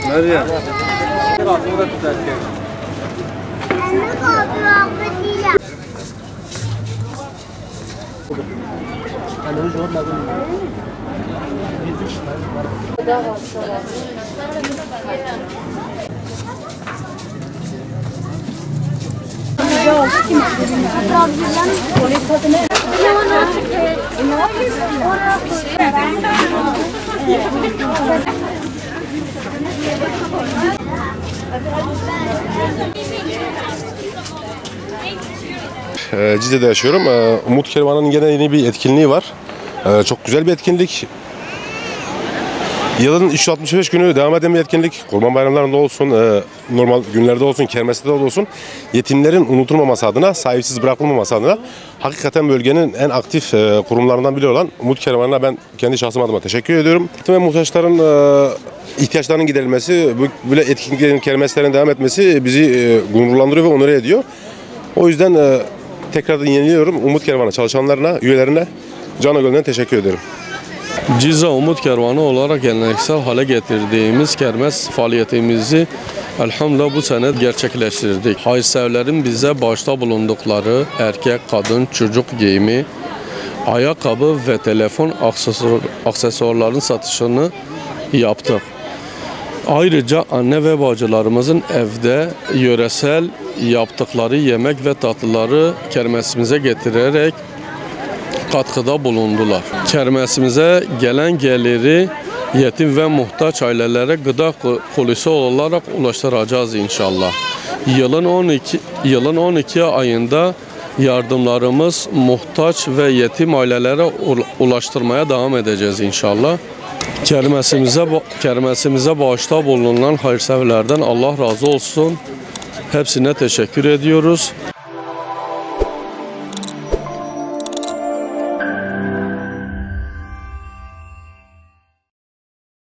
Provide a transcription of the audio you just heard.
Meryem. Cizre'de yaşıyorum. Umut Kervanı'nın gene yeni bir etkinliği var. Çok güzel bir etkinlik. Yılın 365 günü devam eden bir etkinlik. Kurban bayramlarında olsun, normal günlerde olsun, kermeste de olsun. Yetimlerin unutulmaması adına, sahipsiz bırakılmaması adına hakikaten bölgenin en aktif kurumlarından biri olan Umut Kervanı'na ben kendi şahsım adıma teşekkür ediyorum. Yetim ve muhtaçların ihtiyaçlarının giderilmesi, böyle etkinliklerin, kermeslerin devam etmesi bizi gururlandırıyor ve onur ediyor. O yüzden tekrardan yeniliyorum. Umut Kervanı çalışanlarına, üyelerine canı gönülden teşekkür ederim. Cizre Umut Kervanı olarak geleneksel hale getirdiğimiz kermes faaliyetimizi elhamdülillah bu sene gerçekleştirdik. Hayırseverlerin bize başta bulundukları erkek, kadın, çocuk giyimi, ayakkabı ve telefon aksesuarların satışını yaptık. Ayrıca anne ve bacılarımızın evde yöresel yaptıkları yemek ve tatlıları kermesimize getirerek katkıda bulundular. Kermesimize gelen geliri yetim ve muhtaç ailelere gıda kolisi olarak ulaştıracağız inşallah. Yılın 12 ayında yardımlarımız muhtaç ve yetim ailelere ulaştırmaya devam edeceğiz inşallah. Kermesimize bağışta bulunan hayırseverlerden Allah razı olsun. Hepsine teşekkür ediyoruz.